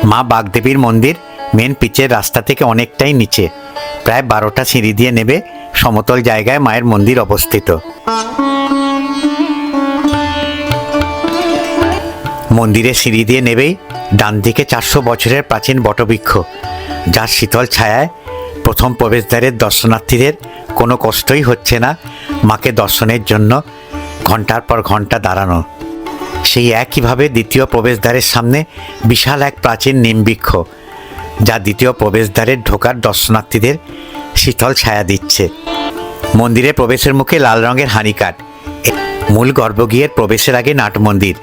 মা বাগদেবীর মন্দির মেন পিচের রাস্তা থেকে অনেকটাই নিচে, প্রায় 12টা সিঁড়ি দিয়ে নেবে সমতল জায়গায় মায়ের মন্দির অবস্থিত। মন্দিরে সিঁড়ি দিয়ে নেবেই ডান দিকে 400 বছরের প্রাচীন বটবৃক্ষ, যার শীতল ছায়ায় প্রথম প্রবেশদ্বারের দর্শনার্থীদের কোনো কষ্টই হচ্ছে না মাকে দর্শনের জন্য ঘন্টার পর ঘন্টা দাঁড়ানো। সেই একইভাবে দ্বিতীয় প্রবেশদ্বারের সামনে বিশাল এক প্রাচীন নিমবৃক্ষ, যা দ্বিতীয় প্রবেশদ্বারের ঢোকার দর্শনার্থীদের শীতল ছায়া দিচ্ছে। মন্দিরে প্রবেশের মুখে লাল রঙের হানিকাঠ। মূল গর্ভগৃহের প্রবেশের আগে নাট মন্দির।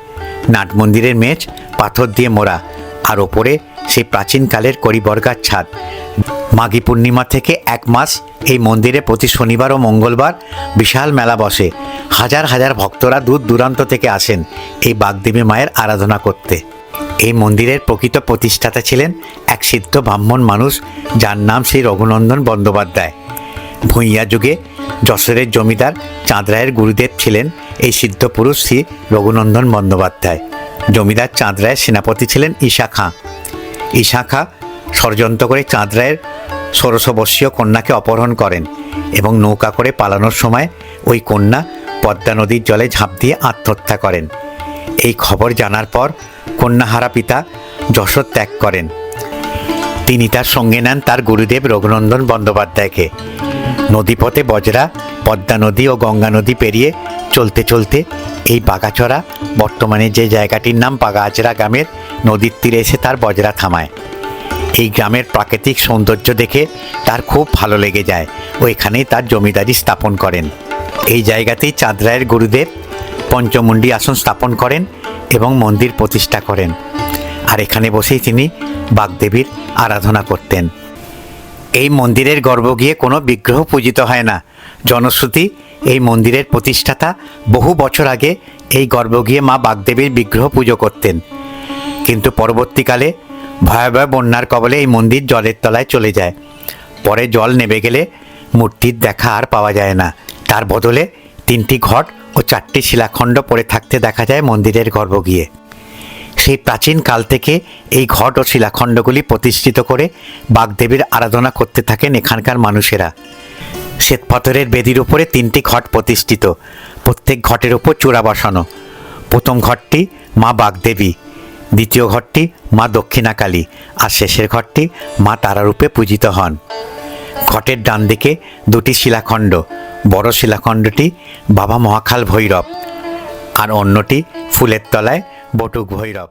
নাট মন্দিরের মেঝ পাথর দিয়ে মোড়া, আর ওপরে সেই প্রাচীনকালের কড়িবর্গার ছাদ। মাঘী পূর্ণিমা থেকে 1 মাস এই মন্দিরে প্রতি শনিবার ও মঙ্গলবার বিশাল মেলা বসে। হাজার হাজার ভক্তরা দূর দূরান্ত থেকে আসেন এই বাগদেবী মায়ের আরাধনা করতে। এই মন্দিরের প্রকৃত প্রতিষ্ঠাতা ছিলেন এক সিদ্ধ ব্রাহ্মণ মানুষ, যার নাম শ্রী রঘুনন্দন বন্দ্যোপাধ্যায়। ভূঁইয়া যুগে যশোরের জমিদার চাঁদ রায়ের গুরুদেব ছিলেন এই সিদ্ধ পুরুষ শ্রী রঘুনন্দন বন্দ্যোপাধ্যায়। জমিদার চাঁদ রায়ের সেনাপতি ছিলেন ঈশা খাঁ। ঈশা খাঁ ষড়যন্ত্র করে চাঁদ রায়ের 1600 বর্ষীয় কন্যাকে অপহরণ করেন এবং নৌকা করে পালানোর সময় ওই কন্যা পদ্মা নদীর জলে ঝাঁপ দিয়ে আত্মহত্যা করেন। এই খবর জানার পর কন্যাহারা পিতা যশোর ত্যাগ করেন। তিনি তার সঙ্গে নেন তার গুরুদেব রঘুনন্দন বন্দ্যোপাধ্যায়কে। নদীপথে বজরা, পদ্মা নদী ও গঙ্গা নদী পেরিয়ে চলতে চলতে এই বাগাচড়া, বর্তমানে যে জায়গাটির নাম বাগাচড়া গ্রামের নদীর তীরে এসে তার বজরা থামায়। এই গ্রামের প্রাকৃতিক সৌন্দর্য দেখে তার খুব ভালো লেগে যায় ও এখানেই তার জমিদারি স্থাপন করেন। এই জায়গাতেই চাঁদ রায়ের গুরুদেব পঞ্চমুণ্ডী আসন স্থাপন করেন এবং মন্দির প্রতিষ্ঠা করেন, আর এখানে বসেই তিনি বাগদেবীর আরাধনা করতেন। এই মন্দিরের গর্ভগৃহে কোনো বিগ্রহ পূজিত হয় না। জনশ্রুতি, এই মন্দিরের প্রতিষ্ঠাতা বহু বছর আগে এই গর্ভগৃহে মা বাগদেবীর বিগ্রহ পুজো করতেন, কিন্তু পরবর্তীকালে ভয়াবহ বন্যার কবলে এই মন্দির জলের তলায় চলে যায়। পরে জল নেমে গেলে মূর্তির দেখা আর পাওয়া যায় না। তার বদলে 3টি ঘট ও 4টি শিলাখণ্ড পড়ে থাকতে দেখা যায় মন্দিরের গর্ভগৃহে। সেই প্রাচীন কাল থেকে এই ঘট ও শিলাখণ্ডগুলি প্রতিষ্ঠিত করে বাগদেবীর আরাধনা করতে থাকেন এখানকার মানুষেরা। শ্বেতপাথরের বেদির উপরে 3টি ঘট প্রতিষ্ঠিত, প্রত্যেক ঘটের উপর চূড়া বসানো। প্রথম ঘরটি মা বাগদেবী, দ্বিতীয় ঘরটি মা দক্ষিণাকালী, আর শেষের ঘরটি মা তারারূপে পূজিত হন। ঘটের ডান দিকে 2টি শিলাখণ্ড, বড় শিলাখণ্ডটি বাবা মহাকাল ভৈরব আর অন্যটি ফুলের তলায় বটুক ভৈরব।